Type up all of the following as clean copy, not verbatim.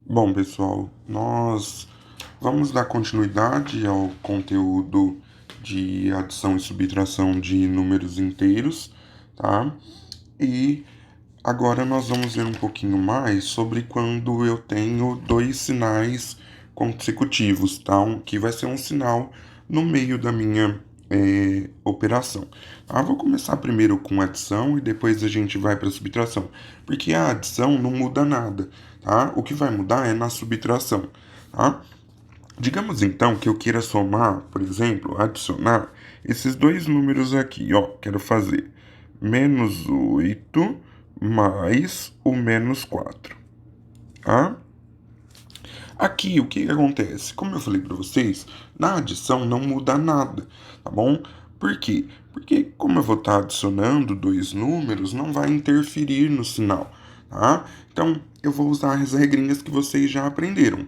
Bom, pessoal, nós vamos dar continuidade ao conteúdo de adição e subtração de números inteiros, tá? E agora nós vamos ver um pouquinho mais sobre quando eu tenho dois sinais consecutivos, tá? Que vai ser um sinal no meio da minha operação. Tá? Vou começar primeiro com adição e depois a gente vai para subtração, porque a adição não muda nada, tá? O que vai mudar é na subtração, tá? Digamos então que eu queira somar, por exemplo, adicionar esses dois números aqui, ó. Quero fazer -8 mais o -4, tá? Aqui, o que acontece? Como eu falei para vocês, na adição não muda nada, tá bom? Por quê? Porque como eu vou estar adicionando dois números, não vai interferir no sinal, tá? Então, eu vou usar as regrinhas que vocês já aprenderam.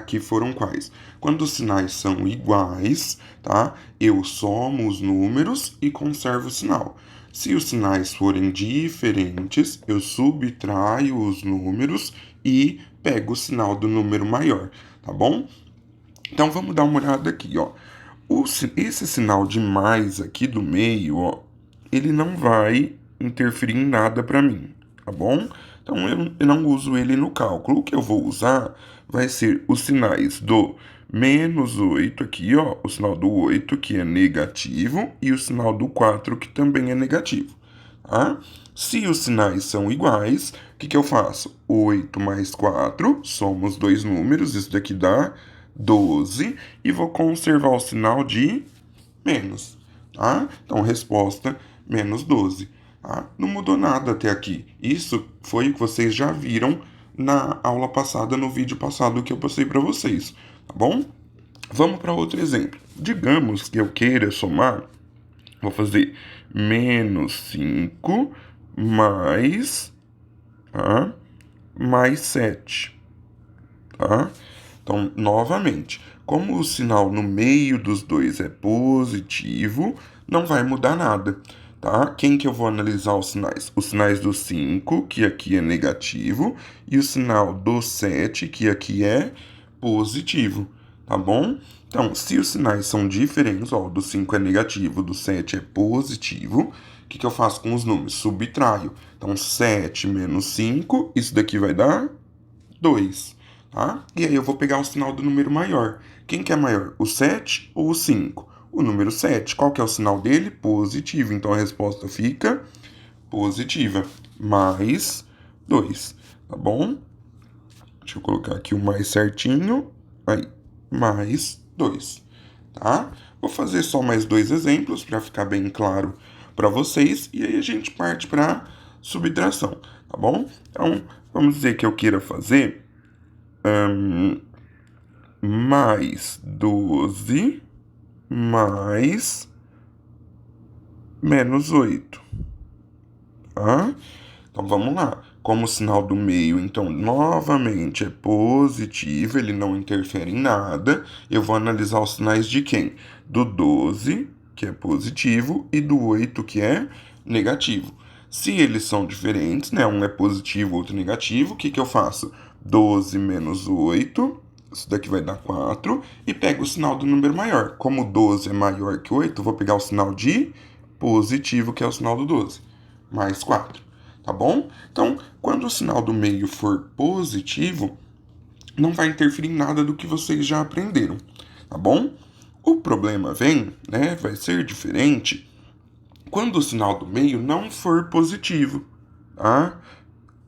Que foram quais? Quando os sinais são iguais, tá? Eu somo os números e conservo o sinal. Se os sinais forem diferentes, eu subtraio os números e pego o sinal do número maior, tá bom? Então vamos dar uma olhada aqui, ó. Esse sinal de mais aqui do meio, ó, ele não vai interferir em nada para mim, tá bom? Então eu não uso ele no cálculo. O que eu vou usar vai ser os sinais do -8 aqui, ó, o sinal do 8 que é negativo e o sinal do 4 que também é negativo, tá? Se os sinais são iguais, o que eu faço? 8 mais 4, somos os dois números, isso daqui dá 12, e vou conservar o sinal de menos, tá? Então, resposta, -12, tá? Não mudou nada até aqui. Isso foi o que vocês já viram na aula passada, no vídeo passado que eu passei para vocês, tá bom? Vamos para outro exemplo. Digamos que eu queira somar, vou fazer -5 mais, tá? Mais 7, tá? Então, novamente, como o sinal no meio dos dois é positivo, não vai mudar nada, tá? Quem que eu vou analisar os sinais? Os sinais do 5, que aqui é negativo, e o sinal do 7, que aqui é positivo, tá bom? Então, se os sinais são diferentes, ó, o do 5 é negativo, o do 7 é positivo, o que eu faço com os números? Subtraio. Então, 7 menos 5, isso daqui vai dar 2, tá? E aí eu vou pegar o sinal do número maior. Quem que é maior, o 7 ou o 5? O número 7. Qual que é o sinal dele? Positivo. Então a resposta fica positiva. Mais 2, tá bom? Deixa eu colocar aqui o mais certinho. Aí, mais 2, tá? Vou fazer só mais dois exemplos para ficar bem claro para vocês. E aí a gente parte para subtração, tá bom? Então, vamos dizer que eu queira fazer mais 12 mais -8, tá? Então vamos lá. Como o sinal do meio, então, novamente é positivo, ele não interfere em nada. Eu vou analisar os sinais de quem? Do 12, que é positivo, e do 8, que é negativo. Se eles são diferentes, né? Um é positivo, outro negativo, o que que eu faço? 12 menos 8, isso daqui vai dar 4, e pego o sinal do número maior. Como 12 é maior que 8, eu vou pegar o sinal de positivo, que é o sinal do 12, mais 4, tá bom? Então, quando o sinal do meio for positivo, não vai interferir em nada do que vocês já aprenderam, tá bom? O problema vem, né, vai ser diferente quando o sinal do meio não for positivo, tá?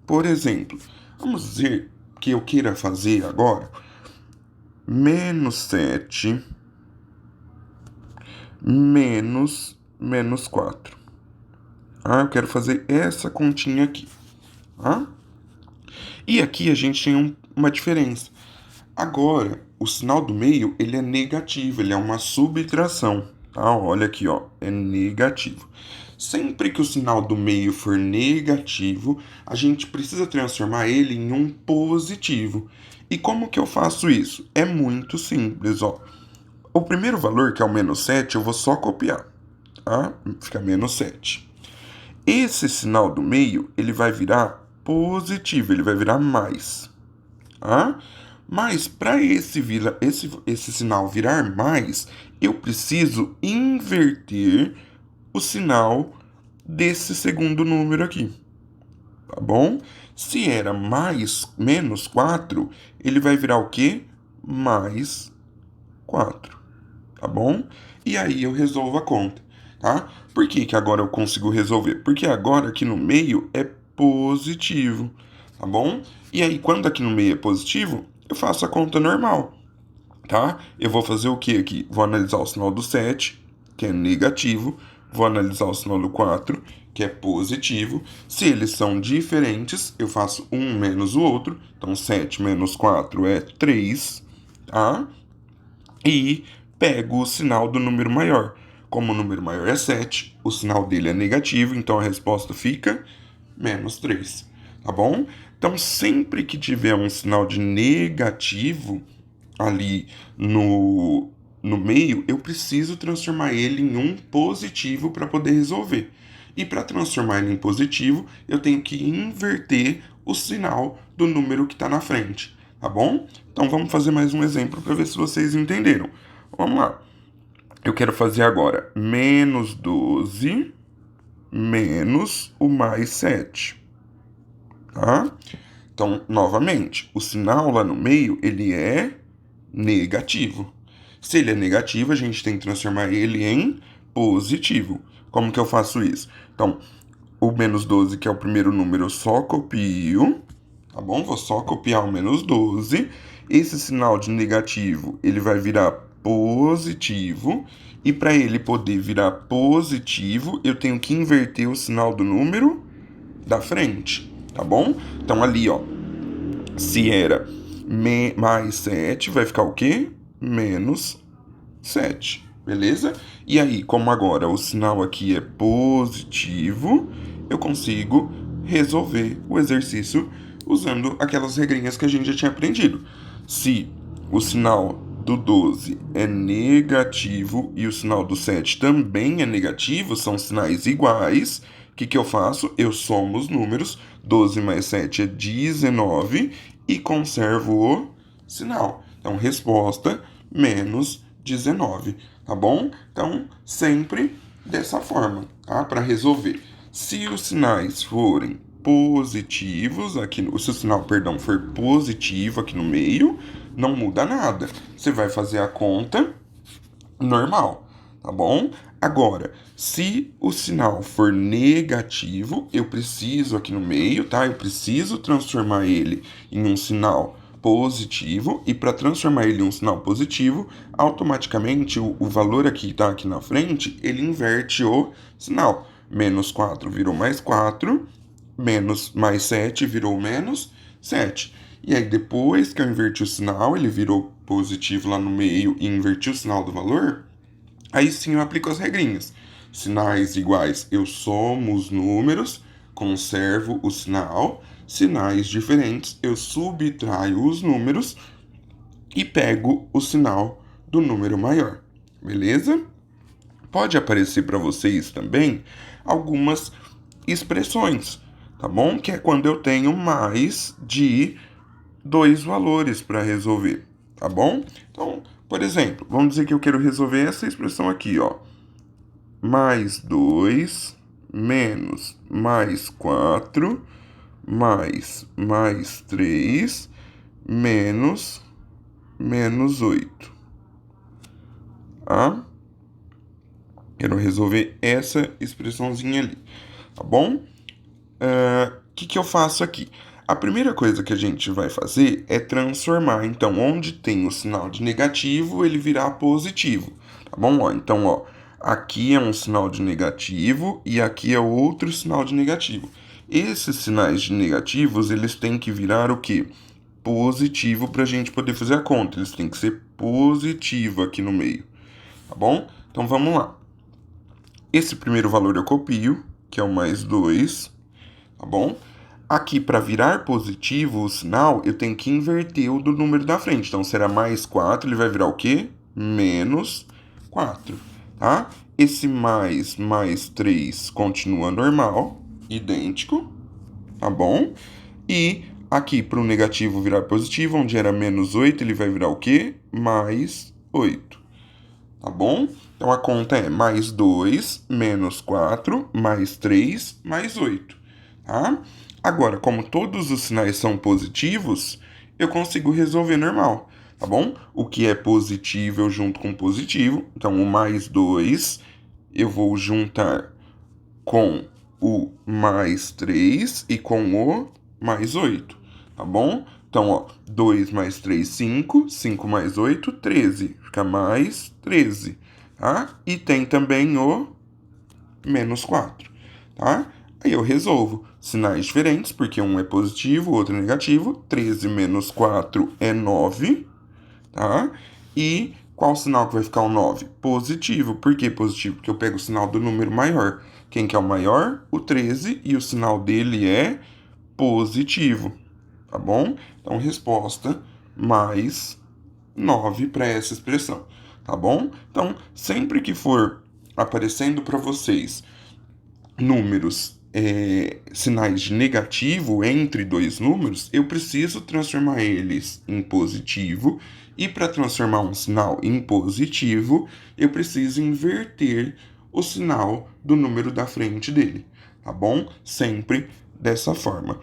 Por exemplo, vamos dizer que eu queira fazer agora -7 menos -4. Ah, eu quero fazer essa continha aqui, tá? E aqui a gente tem uma diferença. Agora, o sinal do meio, ele é negativo, ele é uma subtração, tá? Olha aqui, ó, é negativo. Sempre que o sinal do meio for negativo, a gente precisa transformar ele em um positivo. E como que eu faço isso? É muito simples, ó. O primeiro valor, que é o -7, eu vou só copiar, tá? Fica -7. Esse sinal do meio, ele vai virar positivo, ele vai virar mais. tá? Mas para esse sinal virar mais, eu preciso inverter o sinal desse segundo número aqui, tá bom? Se era menos 4, ele vai virar o quê? Mais 4, tá bom? E aí eu resolvo a conta, tá? Por que que agora eu consigo resolver? Porque agora aqui no meio é positivo, tá bom? E aí quando aqui no meio é positivo, eu faço a conta normal, tá? Eu vou fazer o que aqui? Vou analisar o sinal do 7, que é negativo, vou analisar o sinal do 4, que é positivo. Se eles são diferentes, eu faço um menos o outro, então 7 menos 4 é 3, tá? E pego o sinal do número maior. Como o número maior é 7, o sinal dele é negativo, então a resposta fica menos 3, tá bom? Então, sempre que tiver um sinal de negativo ali no meio, eu preciso transformar ele em um positivo para poder resolver. E para transformar ele em positivo, eu tenho que inverter o sinal do número que está na frente, tá bom? Então vamos fazer mais um exemplo para ver se vocês entenderam. Vamos lá. Eu quero fazer agora menos 12 menos o mais 7, tá? Então, novamente, o sinal lá no meio, ele é negativo. Se ele é negativo, a gente tem que transformar ele em positivo. Como que eu faço isso? Então, o menos 12, que é o primeiro número, eu só copio, tá bom? Vou só copiar o menos 12. Esse sinal de negativo, ele vai virar positivo. E para ele poder virar positivo, eu tenho que inverter o sinal do número da frente, tá bom? Então ali, ó, se era mais 7, vai ficar o quê? Menos 7, beleza? E aí, como agora o sinal aqui é positivo, eu consigo resolver o exercício usando aquelas regrinhas que a gente já tinha aprendido. Se o sinal do 12 é negativo e o sinal do 7 também é negativo, são sinais iguais, o que que eu faço? Eu somo os números, 12 mais 7 é 19 e conservo o sinal. Então, resposta menos 19, tá bom? Então, sempre dessa forma, tá? Para resolver. Se os sinais forem positivos, se o sinal, perdão, for positivo aqui no meio, não muda nada. Você vai fazer a conta normal, tá bom? Agora, se o sinal for negativo, eu preciso aqui no meio, tá? Eu preciso transformar ele em um sinal positivo, e para transformar ele em um sinal positivo, automaticamente o valor aqui tá aqui na frente, ele inverte o sinal. Menos 4 virou mais 4, menos mais 7 virou menos 7. E aí depois que eu inverti o sinal, ele virou positivo lá no meio e inverti o sinal do valor, aí sim eu aplico as regrinhas. Sinais iguais, eu somo os números, conservo o sinal. Sinais diferentes, eu subtraio os números e pego o sinal do número maior. Beleza? Pode aparecer para vocês também algumas expressões, tá bom? Que é quando eu tenho mais de dois valores para resolver, tá bom? Então, por exemplo, vamos dizer que eu quero resolver essa expressão aqui, ó. Mais 2 menos mais 4 mais 3 menos 8. Tá? Quero resolver essa expressãozinha ali, tá bom? Que eu faço aqui? A primeira coisa que a gente vai fazer é transformar. Então, onde tem o sinal de negativo, ele virar positivo, tá bom? Ó, então, ó, aqui é um sinal de negativo e aqui é outro sinal de negativo. Esses sinais de negativos, eles têm que virar o quê? Positivo para a gente poder fazer a conta. Eles têm que ser positivo aqui no meio, tá bom? Então, vamos lá. Esse primeiro valor eu copio, que é o mais 2, tá bom? Aqui, para virar positivo o sinal, eu tenho que inverter o do número da frente. Então, será mais 4, ele vai virar o quê? Menos 4, tá? Esse mais 3 continua normal, idêntico, tá bom? E Aqui, para o negativo virar positivo, onde era menos 8, ele vai virar o quê? Mais 8. Tá bom? Então a conta é mais 2, menos 4, mais 3, mais 8. Tá? Agora, como todos os sinais são positivos, eu consigo resolver normal. Tá bom? O que é positivo eu junto com positivo. Então, o mais 2 eu vou juntar com o mais 3 e com o mais 8, tá bom? Então, ó, 2 mais 3, 5, 5 mais 8, 13, fica mais 13, tá? E tem também o menos 4, tá? Aí eu resolvo sinais diferentes, porque um é positivo, o outro é negativo. 13 menos 4 é 9, tá? E qual sinal que vai ficar o 9? Positivo. Por que positivo? Porque eu pego o sinal do número maior. Quem que é o maior? O 13, e o sinal dele é positivo, tá bom? Então, resposta mais 9 para essa expressão, tá bom? Então, sempre que for aparecendo para vocês números, sinais de negativo entre dois números, eu preciso transformar eles em positivo, e para transformar um sinal em positivo, eu preciso inverter o sinal do número da frente dele, tá bom? Sempre dessa forma.